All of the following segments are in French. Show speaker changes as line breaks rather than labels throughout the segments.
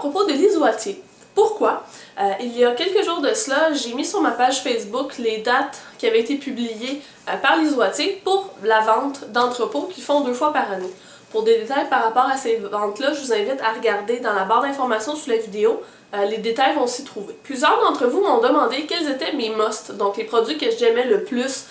propos de l'Isoatier. Pourquoi? Il y a quelques jours de cela, j'ai mis sur ma page Facebook les dates qui avaient été publiées par l'Isoatier pour la vente d'entrepôts qu'ils font 2 fois par année. Pour des détails par rapport à ces ventes-là, je vous invite à regarder dans la barre d'informations sous la vidéo. Les détails vont s'y trouver. Plusieurs d'entre vous m'ont demandé quels étaient mes musts, donc les produits que j'aimais le plus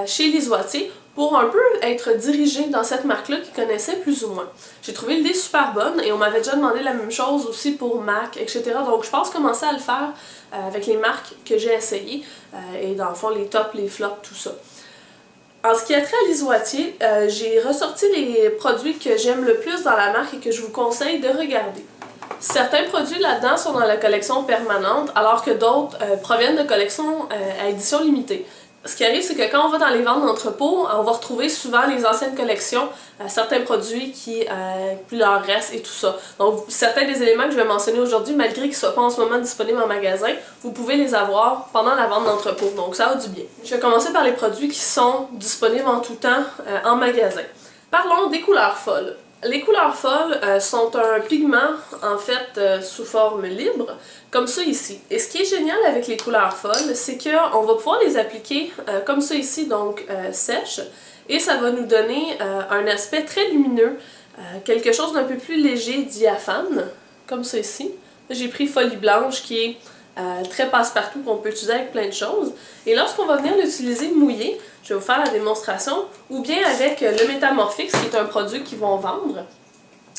chez l'Isoatier, pour un peu être dirigée dans cette marque-là qu'ils connaissaient plus ou moins. J'ai trouvé l'idée super bonne et on m'avait déjà demandé la même chose aussi pour MAC, etc. Donc je pense commencer à le faire avec les marques que j'ai essayées et dans le fond les tops, les flops, tout ça. En ce qui a trait à l'Isoatier, j'ai ressorti les produits que j'aime le plus dans la marque et que je vous conseille de regarder. Certains produits là-dedans sont dans la collection permanente, alors que d'autres proviennent de collections à édition limitée. Ce qui arrive, c'est que quand on va dans les ventes d'entrepôt, on va retrouver souvent les anciennes collections, certains produits qui plus leur reste et tout ça. Donc, certains des éléments que je vais mentionner aujourd'hui, malgré qu'ils ne soient pas en ce moment disponibles en magasin, vous pouvez les avoir pendant la vente d'entrepôt. Donc, ça a du bien. Je vais commencer par les produits qui sont disponibles en tout temps en magasin. Parlons des couleurs folles. Les couleurs folles sont un pigment, en fait, sous forme libre, comme ça ici. Et ce qui est génial avec les couleurs folles, c'est qu'on va pouvoir les appliquer comme ça ici, donc sèches, et ça va nous donner un aspect très lumineux, quelque chose d'un peu plus léger, diaphane, comme ça ici. J'ai pris Folie Blanche qui est très passe-partout, qu'on peut utiliser avec plein de choses. Et lorsqu'on va venir l'utiliser mouillé, je vais vous faire la démonstration, ou bien avec le Métamorphix, qui est un produit qu'ils vont vendre.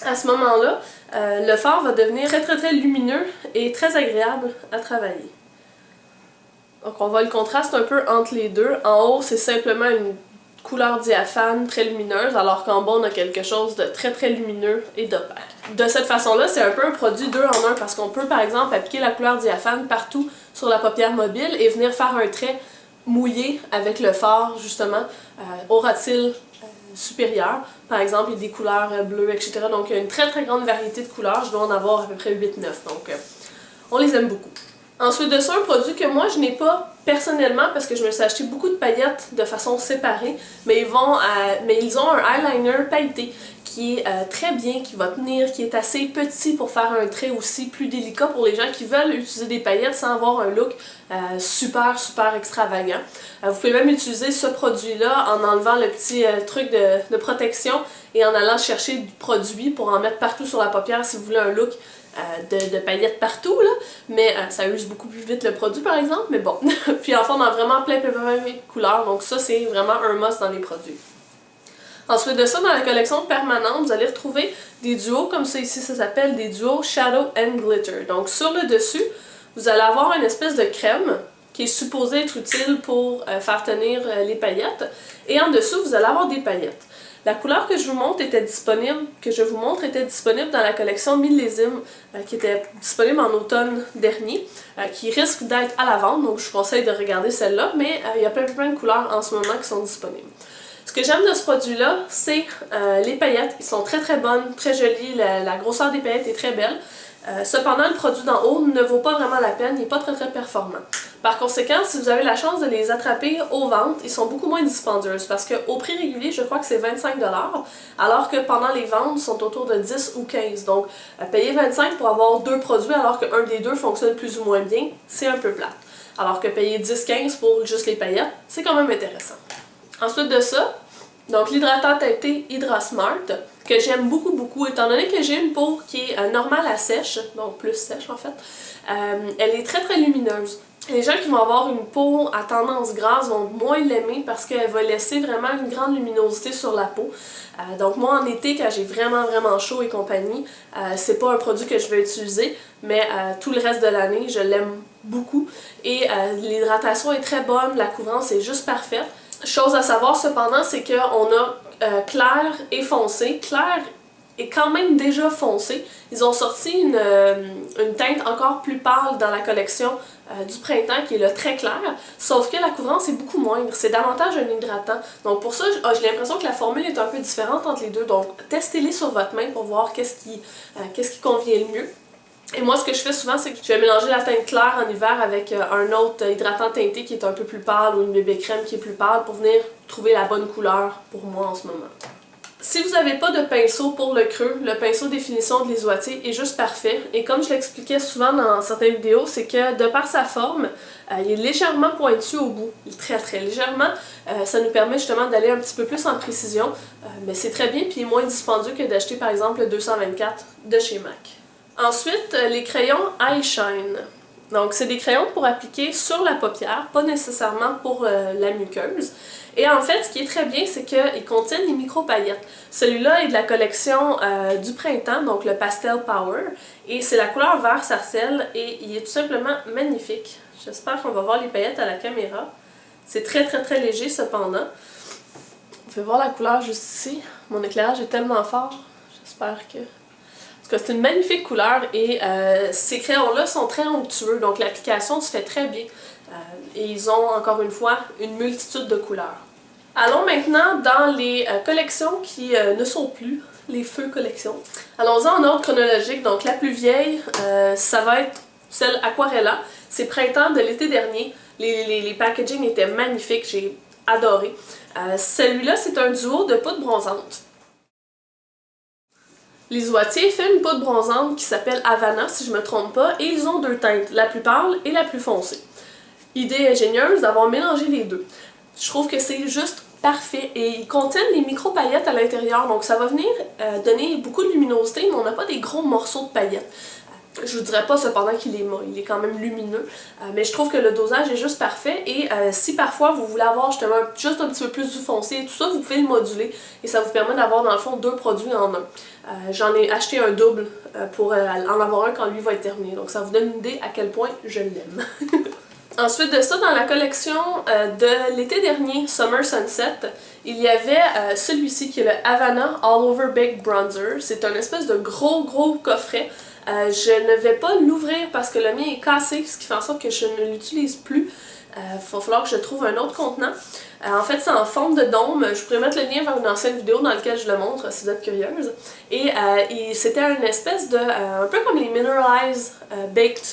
À ce moment-là, le fard va devenir très lumineux et très agréable à travailler. Donc on voit le contraste un peu entre les deux. En haut, c'est simplement une couleur diaphane très lumineuse, alors qu'en bas, on a quelque chose de très lumineux et d'opaque. De cette façon-là, c'est un peu un produit 2 en 1 parce qu'on peut, par exemple, appliquer la couleur diaphane partout sur la paupière mobile et venir faire un trait mouillé avec le fard, justement, au ras-de-cils supérieur. Par exemple, il y a des couleurs bleues, etc. Donc, il y a une très grande variété de couleurs. Je dois en avoir à peu près 8-9. Donc, on les aime beaucoup. Ensuite de ça, un produit que moi, je n'ai pas personnellement parce que je me suis acheté beaucoup de paillettes de façon séparée, mais ils ont un eyeliner pailleté qui est très bien, qui va tenir, qui est assez petit pour faire un trait aussi plus délicat pour les gens qui veulent utiliser des paillettes sans avoir un look super extravagant. Vous pouvez même utiliser ce produit-là en enlevant le petit truc de protection et en allant chercher du produit pour en mettre partout sur la paupière si vous voulez un look de paillettes partout, là. Mais ça use beaucoup plus vite le produit par exemple, mais bon. Puis en fait, on a vraiment plein de couleurs, donc ça c'est vraiment un must dans les produits. Ensuite de ça, dans la collection permanente, vous allez retrouver des duos comme ça ici, ça s'appelle des duos Shadow and Glitter. Donc sur le dessus, vous allez avoir une espèce de crème qui est supposée être utile pour faire tenir les paillettes. Et en dessous, vous allez avoir des paillettes. La couleur que je vous montre était disponible, dans la collection Millésime, qui était disponible en automne dernier, qui risque d'être à la vente, donc je vous conseille de regarder celle-là, mais il y a plein de couleurs en ce moment qui sont disponibles. Ce que j'aime de ce produit-là, c'est les paillettes. Ils sont très bonnes, très jolies, la grosseur des paillettes est très belle. Cependant, le produit d'en haut ne vaut pas vraiment la peine, il n'est pas très performant. Par conséquent, si vous avez la chance de les attraper aux ventes, ils sont beaucoup moins dispendieuses parce qu'au prix régulier, je crois que c'est 25$, alors que pendant les ventes, ils sont autour de 10 ou 15$. Donc, payer 25$ pour avoir 2 produits alors qu'un des deux fonctionne plus ou moins bien, c'est un peu plate. Alors que payer 10-15$ pour juste les paillettes, c'est quand même intéressant. Ensuite de ça, donc l'hydratant teinté Hydrasmart, que j'aime beaucoup, étant donné que j'ai une peau qui est normale à sèche, donc plus sèche en fait, elle est très lumineuse. Les gens qui vont avoir une peau à tendance grasse vont moins l'aimer parce qu'elle va laisser vraiment une grande luminosité sur la peau. Donc moi en été, quand j'ai vraiment chaud et compagnie, c'est pas un produit que je vais utiliser, mais tout le reste de l'année, je l'aime beaucoup. Et l'hydratation est très bonne, la couvrance est juste parfaite. Chose à savoir cependant, c'est qu'on a clair et foncé. Clair est quand même déjà foncé. Ils ont sorti une teinte encore plus pâle dans la collection du printemps qui est le très clair, sauf que la couvrance est beaucoup moindre. C'est davantage un hydratant. Donc pour ça, j'ai l'impression que la formule est un peu différente entre les deux. Donc testez-les sur votre main pour voir qu'est-ce qui convient le mieux. Et moi, ce que je fais souvent, c'est que je vais mélanger la teinte claire en hiver avec un autre hydratant teinté qui est un peu plus pâle ou une bébé crème qui est plus pâle pour venir trouver la bonne couleur pour moi en ce moment. Si vous n'avez pas de pinceau pour le creux, le pinceau définition de l'isoatier est juste parfait. Et comme je l'expliquais souvent dans certaines vidéos, c'est que de par sa forme, il est légèrement pointu au bout, très légèrement. Ça nous permet justement d'aller un petit peu plus en précision, mais c'est très bien puis il est moins dispendieux que d'acheter par exemple le 224 de chez MAC. Ensuite, les crayons Eye Shine. Donc, c'est des crayons pour appliquer sur la paupière, pas nécessairement pour la muqueuse. Et en fait, ce qui est très bien, c'est qu'ils contiennent des micro-paillettes. Celui-là est de la collection du printemps, donc le Pastel Power. Et c'est la couleur vert sarcelle et il est tout simplement magnifique. J'espère qu'on va voir les paillettes à la caméra. C'est très léger cependant. On peut voir la couleur juste ici. Mon éclairage est tellement fort. J'espère que... En tout cas, c'est une magnifique couleur et ces crayons-là sont très onctueux, donc l'application se fait très bien. Et ils ont, encore une fois, une multitude de couleurs. Allons maintenant dans les collections qui ne sont plus, les feux collections. Allons-en en ordre chronologique, donc la plus vieille, ça va être celle Aquarella. C'est printemps de l'été dernier. Les packaging étaient magnifiques, j'ai adoré. Celui-là, c'est un duo de poudre bronzante. L'isoatier fait une poudre bronzante qui s'appelle Havana, si je ne me trompe pas, et ils ont deux teintes, la plus pâle et la plus foncée. Idée ingénieuse d'avoir mélangé les deux. Je trouve que c'est juste parfait et ils contiennent des micro-paillettes à l'intérieur, donc ça va venir donner beaucoup de luminosité, mais on n'a pas des gros morceaux de paillettes. Je vous dirais pas cependant qu'il est mat, il est quand même lumineux, mais je trouve que le dosage est juste parfait et si parfois vous voulez avoir justement juste un petit peu plus du foncé et tout ça, vous pouvez le moduler et ça vous permet d'avoir dans le fond deux produits en un. J'en ai acheté un double pour en avoir un quand lui va être terminé, donc ça vous donne une idée à quel point je l'aime. Ensuite de ça, dans la collection de l'été dernier, Summer Sunset, il y avait celui-ci qui est le Havana All Over Baked Bronzer. C'est un espèce de gros coffret. Je ne vais pas l'ouvrir parce que le mien est cassé, ce qui fait en sorte que je ne l'utilise plus. Il va falloir que je trouve un autre contenant. En fait, c'est en forme de dôme. Je pourrais mettre le lien vers une ancienne vidéo dans laquelle je le montre si vous êtes curieuse. Et c'était une espèce de... un peu comme les Mineralized Baked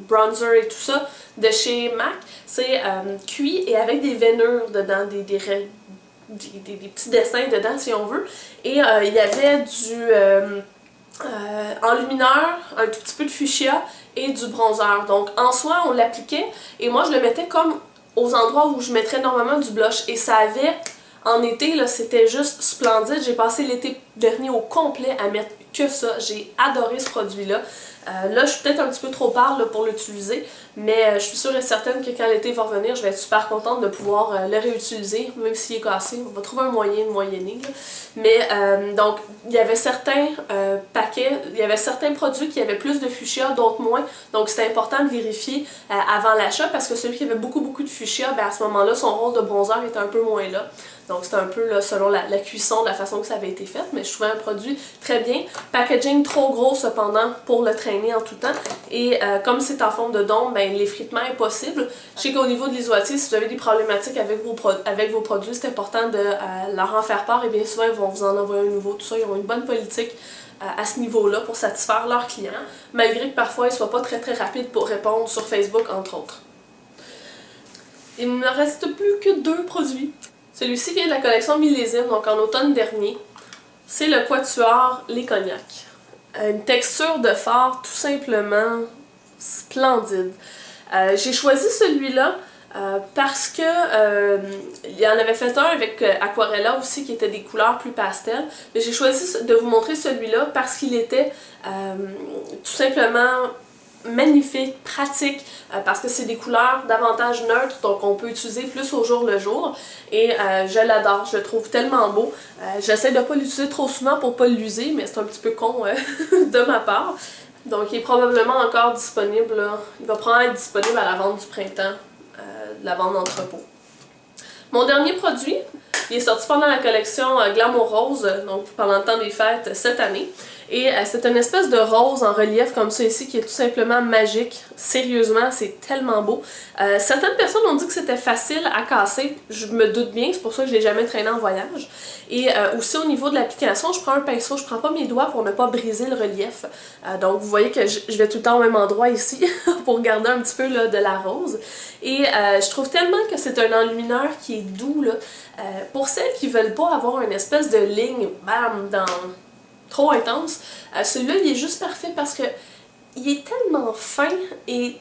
Bronzer et tout ça de chez MAC. C'est cuit et avec des veinures dedans, des petits dessins dedans si on veut. Et il y avait du... enlumineur, un tout petit peu de fuchsia et du bronzer. Donc en soi, on l'appliquait et moi je le mettais comme aux endroits où je mettrais normalement du blush. Et ça avait, en été, là, c'était juste splendide. J'ai passé l'été dernier au complet à mettre que ça. J'ai adoré ce produit-là. Là, je suis peut-être un petit peu trop pâle là, pour l'utiliser, mais je suis sûre et certaine que quand l'été va revenir, je vais être super contente de pouvoir le réutiliser, même s'il est cassé. On va trouver un moyen de moyenner. Là. Mais donc, il y avait certains paquets, il y avait certains produits qui avaient plus de fuchsia, d'autres moins. Donc, c'était important de vérifier avant l'achat parce que celui qui avait beaucoup de fuchsia, ben, à ce moment-là, son rôle de bronzer était un peu moins là. Donc, c'était un peu là, selon la cuisson, de la façon que ça avait été fait, mais je trouvais un produit très bien. Packaging trop gros cependant pour le traîner en tout temps. Et comme c'est en forme de dôme, ben, l'effritement est possible. Je sais qu'au niveau de l'isoatier, si vous avez des problématiques avec vos produits, c'est important de leur en faire part et bien souvent ils vont vous en envoyer un nouveau. Tout ça, ils ont une bonne politique à ce niveau-là pour satisfaire leurs clients, malgré que parfois ils ne soient pas très rapides pour répondre sur Facebook entre autres. Il ne me reste plus que deux produits. Celui-ci vient de la collection Millésime, donc en automne dernier. C'est le Quatuor Les Cognacs. Une texture de fard tout simplement splendide. J'ai choisi celui-là parce que il y en avait fait un avec Aquarella aussi qui était des couleurs plus pastel. Mais j'ai choisi de vous montrer celui-là parce qu'il était tout simplement magnifique, pratique, parce que c'est des couleurs davantage neutres, donc on peut utiliser plus au jour le jour. Et je l'adore, je le trouve tellement beau. J'essaie de ne pas l'utiliser trop souvent pour ne pas l'user, mais c'est un petit peu con de ma part. Donc il est probablement encore disponible, là. Il va probablement être disponible à la vente du printemps, de la vente d'entrepôt. Mon dernier produit, il est sorti pendant la collection Glamour Rose, donc pendant le temps des fêtes cette année. Et c'est une espèce de rose en relief comme ça ici qui est tout simplement magique. Sérieusement, c'est tellement beau. Certaines personnes ont dit que c'était facile à casser. Je me doute bien, c'est pour ça que je l'ai jamais traîné en voyage. Et aussi au niveau de l'application, je prends un pinceau, je prends pas mes doigts pour ne pas briser le relief. Donc vous voyez que je vais tout le temps au même endroit ici pour garder un petit peu là, de la rose. Et je trouve tellement que c'est un enlumineur qui est doux là. Pour celles qui veulent pas avoir une espèce de ligne, bam, trop intense, celui-là il est juste parfait parce que il est tellement fin et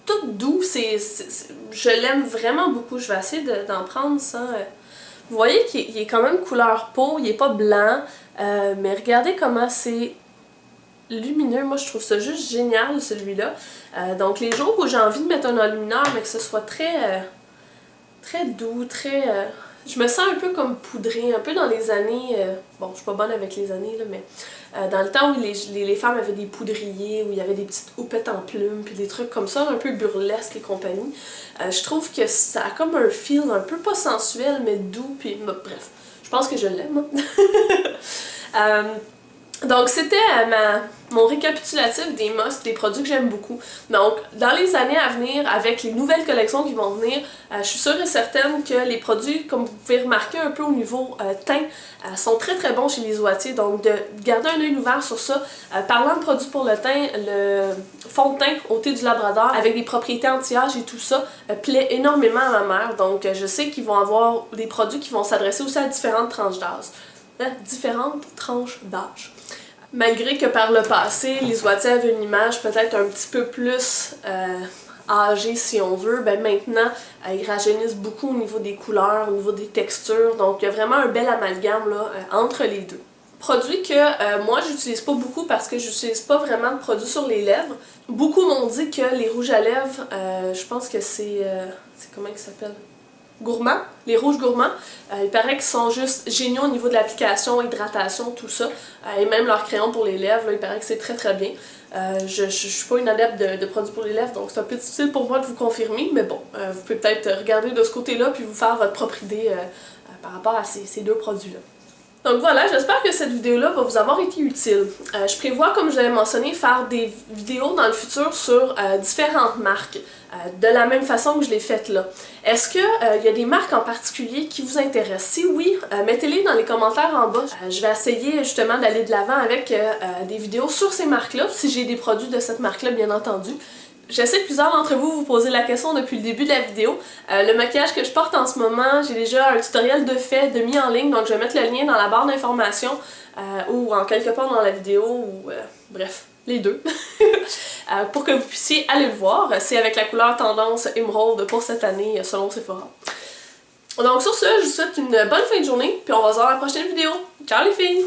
tout doux, je l'aime vraiment beaucoup. Je vais essayer d'en prendre sans... Vous voyez qu'il est quand même couleur peau, il est pas blanc, mais regardez comment c'est lumineux. Moi je trouve ça juste génial celui-là. Donc les jours où j'ai envie de mettre un enlumineur mais que ce soit très doux, je me sens un peu comme poudrée, un peu dans les années... bon, je suis pas bonne avec les années, là, mais dans le temps où les femmes avaient des poudriers, où il y avait des petites houpettes en plumes, puis des trucs comme ça, un peu burlesques et compagnie. Je trouve que ça a comme un feel un peu pas sensuel, mais doux, puis bref, je pense que je l'aime. Donc c'était mon récapitulatif des must, des produits que j'aime beaucoup. Donc dans les années à venir, avec les nouvelles collections qui vont venir, je suis sûre et certaine que les produits, comme vous pouvez remarquer un peu au niveau teint, sont très très bons chez les Oitiers. Donc de garder un œil ouvert sur ça. Parlant de produits pour le teint, le fond de teint au thé du Labrador avec des propriétés anti-âge et tout ça plaît énormément à ma mère. Donc je sais qu'ils vont avoir des produits qui vont s'adresser aussi à différentes tranches d'âge. Différentes tranches d'âge. Malgré que par le passé, les Oitiers avaient une image peut-être un petit peu plus âgée si on veut, ben maintenant ils rajeunissent beaucoup au niveau des couleurs, au niveau des textures, donc il y a vraiment un bel amalgame là, entre les deux. Produit que moi j'utilise pas beaucoup parce que j'utilise pas vraiment de produits sur les lèvres. Beaucoup m'ont dit que les rouges à lèvres, je pense que c'est comment ils s'appellent? Gourmands, les rouges gourmands, il paraît qu'ils sont juste géniaux au niveau de l'application, hydratation, tout ça, et même leur crayon pour les lèvres, là, il paraît que c'est très très bien. Je suis pas une adepte de produits pour les lèvres, donc c'est un peu difficile pour moi de vous confirmer, mais bon, vous pouvez peut-être regarder de ce côté-là puis vous faire votre propre idée par rapport à ces deux produits-là. Donc voilà, j'espère que cette vidéo-là va vous avoir été utile. Je prévois, comme je l'avais mentionné, faire des vidéos dans le futur sur différentes marques, de la même façon que je l'ai faite là. Est-ce qu'il y a des marques en particulier qui vous intéressent? Si oui, mettez-les dans les commentaires en bas. Je vais essayer justement d'aller de l'avant avec des vidéos sur ces marques-là, si j'ai des produits de cette marque-là, bien entendu. Je sais que plusieurs d'entre vous vous posez la question depuis le début de la vidéo. Le maquillage que je porte en ce moment, j'ai déjà un tutoriel de fait, de mis en ligne, donc je vais mettre le lien dans la barre d'informations ou en quelque part dans la vidéo, ou bref, les deux, pour que vous puissiez aller le voir. C'est avec la couleur tendance émeraude pour cette année selon Sephora. Donc sur ce, je vous souhaite une bonne fin de journée, puis on va se voir dans la prochaine vidéo. Ciao les filles!